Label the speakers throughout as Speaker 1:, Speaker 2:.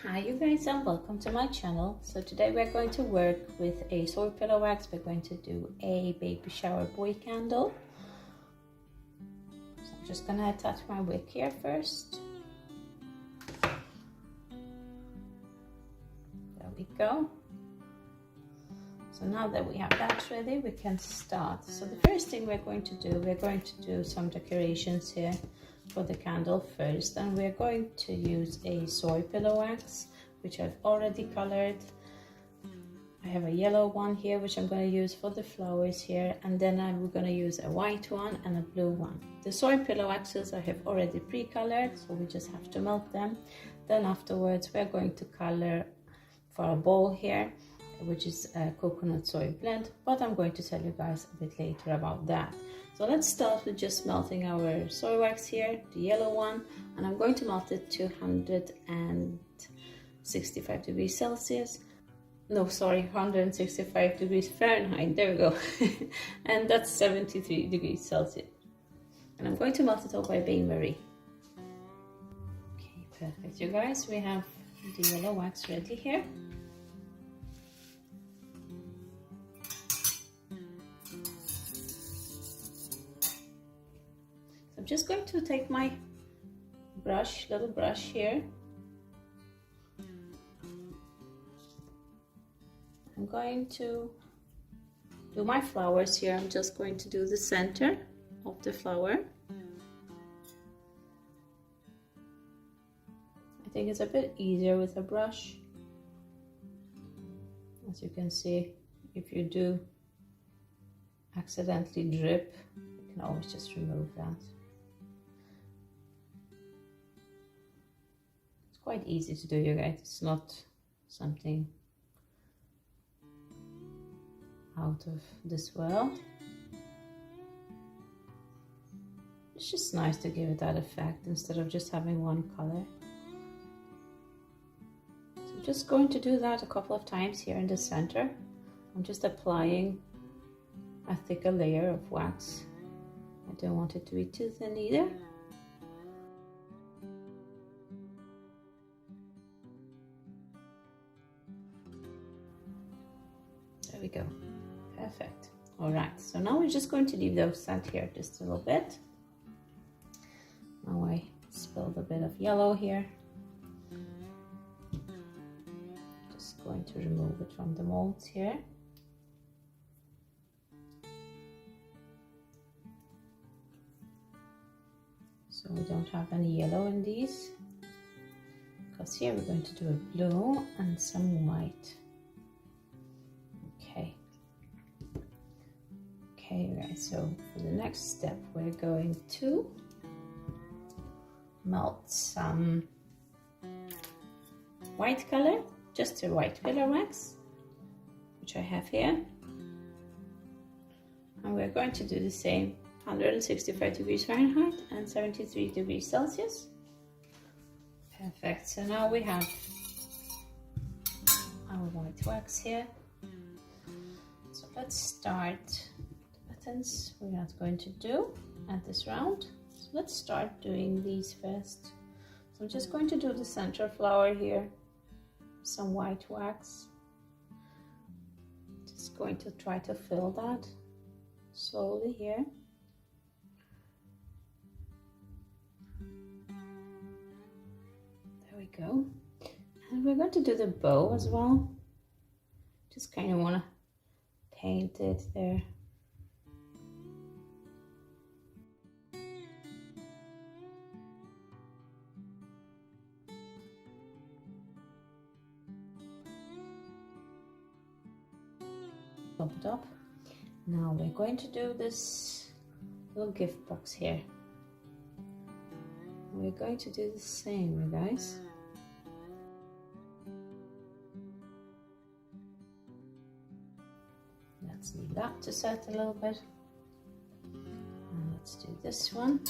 Speaker 1: Hi you guys, and welcome to my channel. So today we're going to work with a soy pillow wax. We're going to do a baby shower boy candle. So I'm just gonna attach my wick here first. There we go. So now that we have that ready, we can start. So the first thing we're going to do some decorations here for the candle first, and we're going to use a soy pillow wax, which I've already colored. I have a yellow one here, which I'm going to use for the flowers here, and then I'm going to use a white one and a blue one. The soy pillow waxes I have already pre-colored, so we just have to melt them. Then afterwards we're going to color for a bowl here, which is a coconut soy blend, but I'm going to tell you guys a bit later about that. So let's start with just melting our soy wax here, the yellow one, and I'm going to melt it to 165 degrees Celsius. No, sorry, 165 degrees Fahrenheit, there we go. And that's 73 degrees Celsius. And I'm going to melt it all by bain-marie. Okay, perfect. You guys, we have the yellow wax ready here. I'm just going to take my brush, little brush here. I'm going to do my flowers here. I'm just going to do the center of the flower. I think it's a bit easier with a brush. As you can see, if you do accidentally drip, you can always just remove that. Quite easy to do, you guys. It's not something out of this world. It's just nice to give it that effect instead of just having one color. So I'm just going to do that a couple of times here in the center. I'm just applying a thicker layer of wax. I don't want it to be too thin either. There we go. Perfect. All right, so now we're just going to leave those set here just a little bit. Now I spilled a bit of yellow here. Just going to remove it from the molds here. So we don't have any yellow in these, because here we're going to do a blue and some white. Okay, right, so for the next step, we're going to melt some white color, just a white pillow wax, which I have here. And we're going to do the same, 165 degrees Fahrenheit and 73 degrees Celsius. Perfect, so now we have our white wax here. So let's start we're not going to do at this round. So let's start doing these first. So I'm just going to do the center flower here, some white wax. Just going to try to fill that slowly here. There we go. And we're going to do the bow as well. Just kind of want to paint it there. Pop it up. Now we're going to do this little gift box here. We're going to do the same, you guys. Let's leave that to set a little bit. And let's do this one.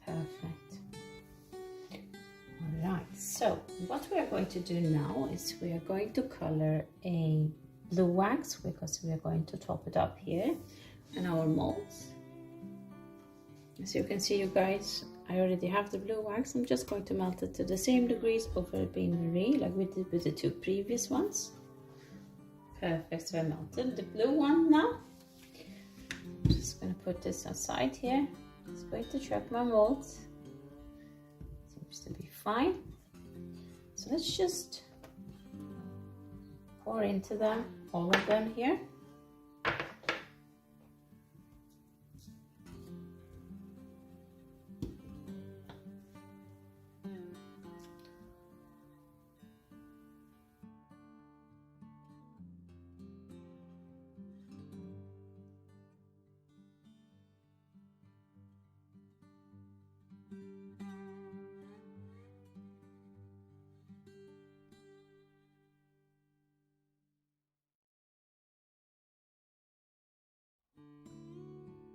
Speaker 1: Perfect. So what we are going to do now is we are going to color a blue wax, because we are going to top it up here in our molds. As you can see, you guys, I already have the blue wax. I'm just going to melt it to the same degrees over bain-marie like we did with the two previous ones. Perfect, so I melted the blue one now. I'm just going to put this aside here. It's going to check my molds. Seems to be fine. So let's just pour into them, all of them here.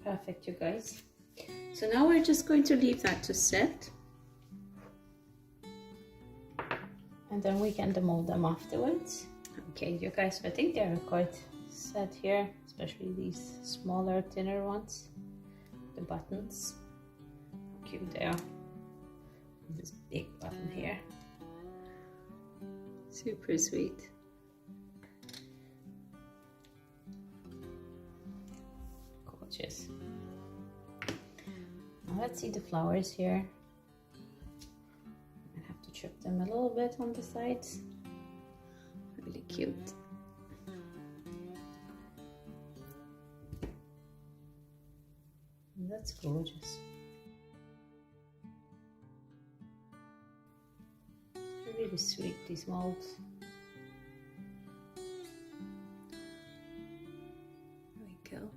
Speaker 1: Perfect, you guys. So now we're just going to leave that to set, and then we can demold them afterwards. Okay, you guys, I think they're quite set here, especially these smaller, thinner ones. The buttons, how cute they are. This big button here, super sweet. Gorgeous. Now let's see the flowers here. I have to chip them a little bit on the sides. Really cute. And that's gorgeous. Really sweet, these molds. There we go.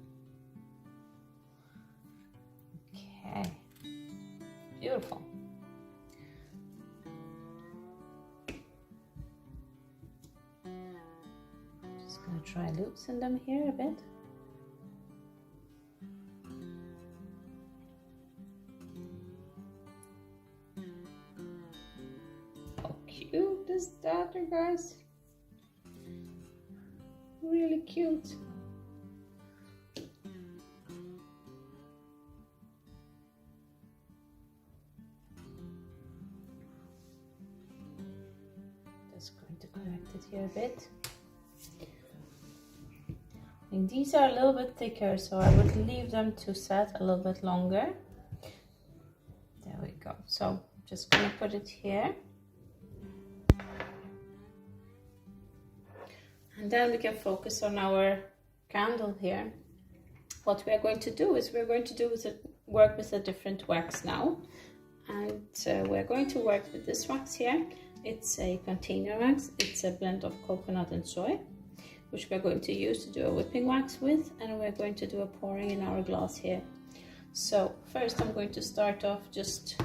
Speaker 1: Okay, beautiful. Just gonna try loosen them here a bit. How cute is that, you guys? Really cute. Just going to correct it here a bit. And these are a little bit thicker, so I would leave them to set a little bit longer. There we go. So I'm just going to put it here. And then we can focus on our candle here. What we are going to do is work with a different wax now. And we're going to work with this wax here. It's a container wax. It's a blend of coconut and soy, which we're going to use to do a whipping wax with, and we're going to do a pouring in our glass here. So first I'm going to start off just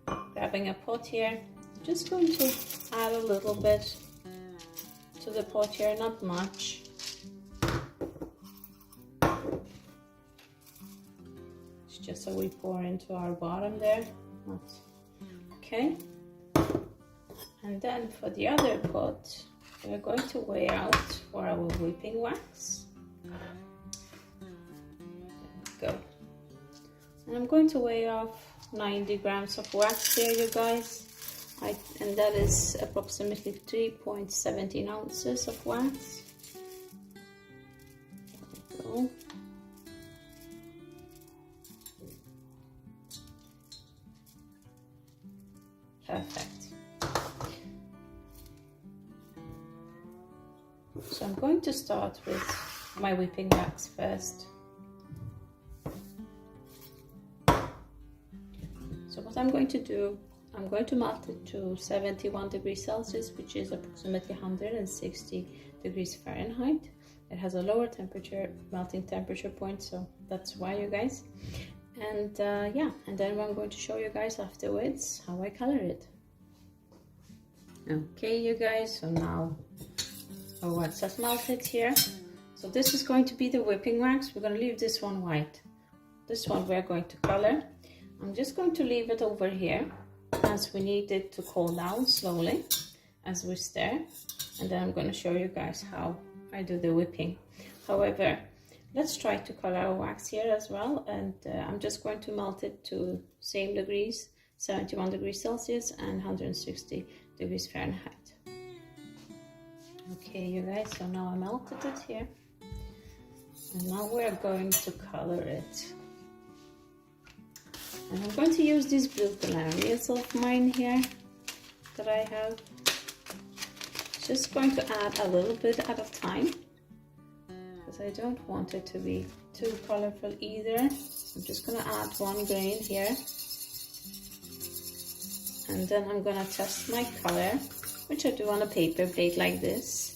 Speaker 1: grabbing a pot here. I'm just going to add a little bit to the pot here, not much. It's just so we pour into our bottom there. Okay. And then for the other pot, we're going to weigh out for our whipping wax. There we go. And I'm going to weigh off 90 grams of wax here, you guys. And that is approximately 3.17 ounces of wax. There we go. Perfect. So I'm going to start with my whipping wax first. So what I'm going to do, I'm going to melt it to 71 degrees Celsius, which is approximately 160 degrees Fahrenheit. It has a lower temperature, melting temperature point, so that's why, you guys. And yeah, and then I'm going to show you guys afterwards how I color it. Okay, you guys, so now our wax has melted here. So this is going to be the whipping wax. We're going to leave this one white. This one we're going to color. I'm just going to leave it over here. as we need it to cool down slowly as we stir, and then I'm going to show you guys how I do the whipping. However, let's try to color our wax here as well, and I'm just going to melt it to same degrees, 71 degrees Celsius and 160 degrees Fahrenheit. Okay, you guys, so now I melted it here, and now we're going to color it. And I'm going to use these blue colonials of mine here that I have. Just going to add a little bit at a time, because I don't want it to be too colorful either. So I'm just going to add 1 grain here, and then I'm going to test my color, which I do on a paper plate like this,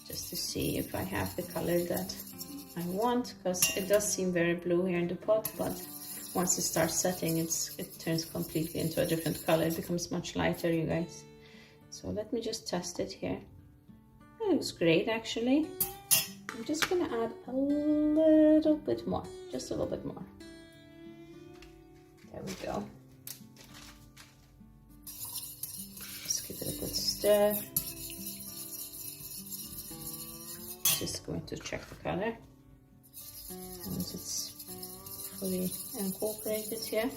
Speaker 1: just to see if I have the color that I want, because it does seem very blue here in the pot, but once it starts setting, it turns completely into a different color. It becomes much lighter, you guys. So let me just test it here. It looks great, actually. I'm just gonna add a little bit more, just a little bit more. There we go. Just give it a good stir. Just going to check the color. Once it's fully incorporated here,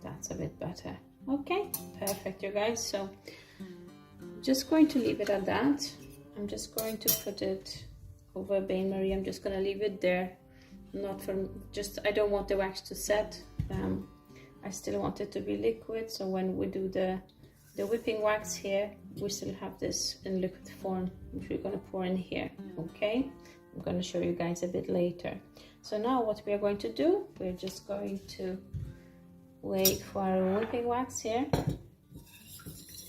Speaker 1: that's a bit better. Okay, perfect, you guys. So I'm just going to leave it at that. I'm just going to put it over bain marie. I'm just going to leave it there, not from just, I don't want the wax to set. I still want it to be liquid, so when we do the whipping wax here, we still have this in liquid form, which we're going to pour in here. Okay, I'm going to show you guys a bit later. So now what we are going to do, we're just going to wait for our whipping wax here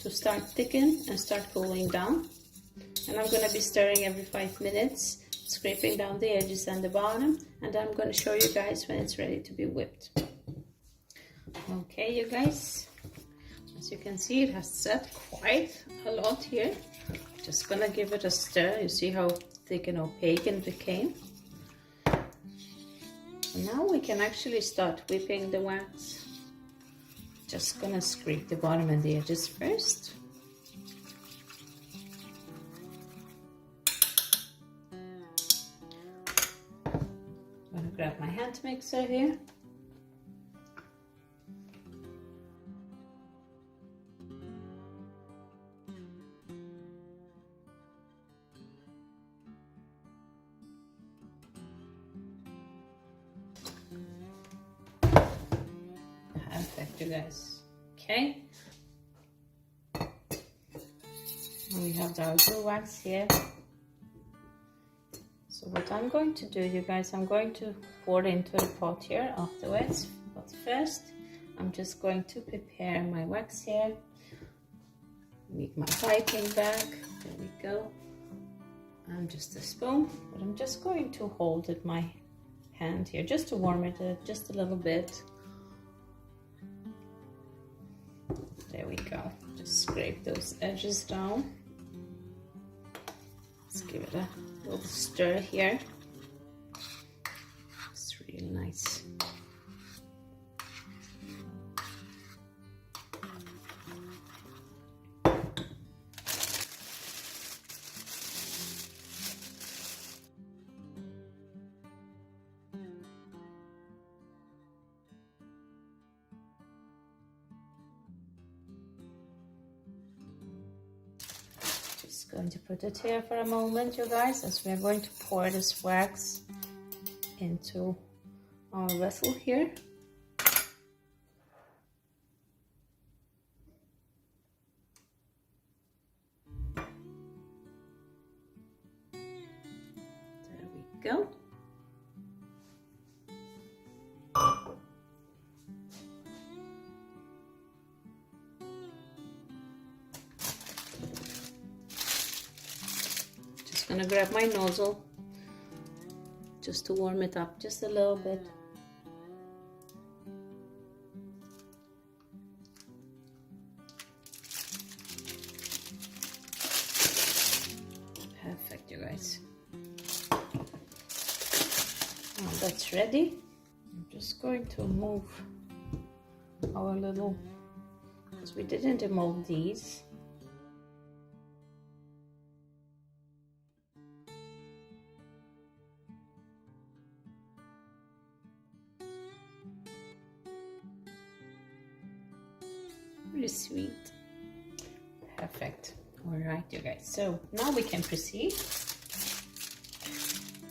Speaker 1: to start thicken and start cooling down. And I'm going to be stirring every 5 minutes, scraping down the edges and the bottom, and I'm going to show you guys when it's ready to be whipped. Okay, you guys, as you can see, it has set quite a lot here. Just gonna give it a stir. You see how thick and opaque it became. And now we can actually start whipping the wax. Just gonna scrape the bottom and the edges first. I'm gonna grab my hand mixer here. Perfect, you guys. Okay. And we have our glue wax here. So what I'm going to do, you guys, I'm going to pour it into the pot here afterwards. But first, I'm just going to prepare my wax here. Need my piping bag. There we go. And just a spoon. But I'm just going to hold it my hand here just to warm it just a little bit. There we go. Just scrape those edges down. Let's give it a little stir here. It's really nice. Just going to put it here for a moment, you guys, as we are going to pour this wax into our vessel here. There we go. I'm gonna grab my nozzle just to warm it up just a little bit. Perfect, you guys. Now that's ready. I'm just going to move our little, because we didn't demold these. Really sweet. Perfect. All right, you guys. So now we can proceed.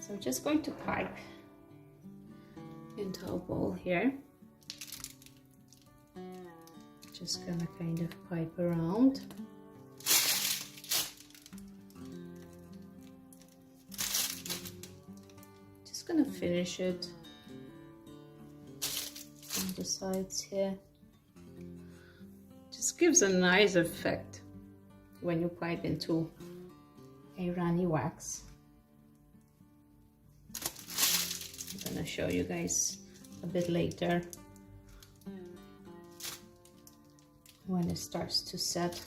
Speaker 1: So I'm just going to pipe into a bowl here. Just gonna kind of pipe around. Just gonna finish it on the sides here. Just gives a nice effect when you pipe into a runny wax. I'm gonna show you guys a bit later when it starts to set.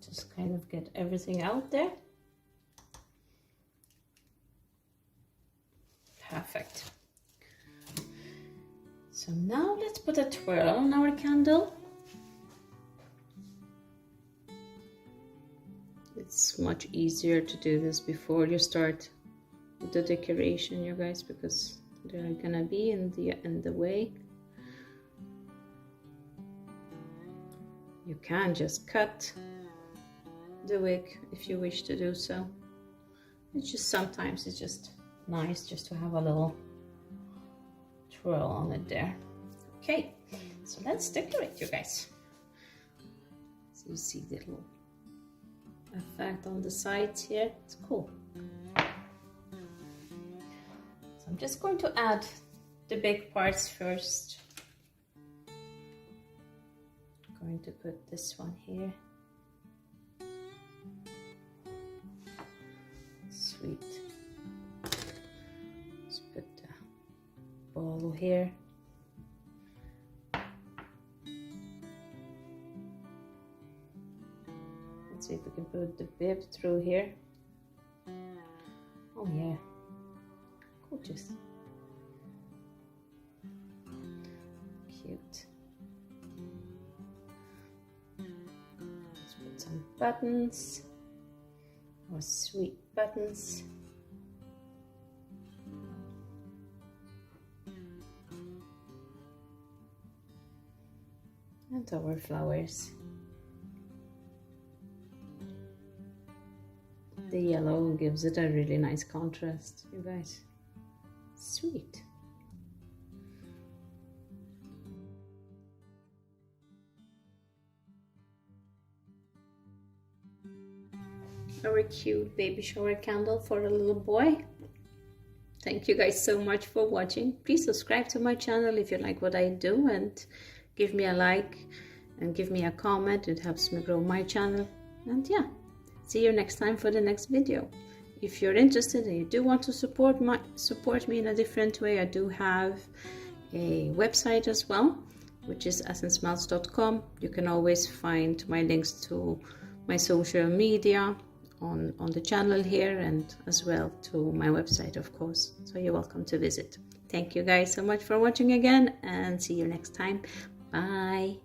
Speaker 1: Just kind of get everything out there. Perfect. So now let's put a twirl on our candle. It's much easier to do this before you start the decoration, you guys, because they're gonna be in the way. You can just cut the wick if you wish to do so. It's just sometimes it's just nice just to have a little twirl on it there. Okay, so let's decorate, you guys. So you see the little effect on the sides here. It's cool. So I'm just going to add the big parts first. I'm going to put this one here. Sweet. Let's put the ball here. Let's see if we can put the bib through here. Oh yeah, gorgeous. Cute. Let's put some buttons, or sweet buttons. And our flowers. The yellow gives it a really nice contrast, you guys. Sweet. Our cute baby shower candle for a little boy. Thank you guys so much for watching. Please subscribe to my channel if you like what I do, and give me a like and give me a comment. It helps me grow my channel. And yeah, see you next time for the next video. If you're interested and you do want to support me in a different way, I do have a website as well, which is essencemelt.com. You can always find my links to my social media on the channel here, and as well to my website, of course. So you're welcome to visit. Thank you guys so much for watching again, and see you next time. Bye.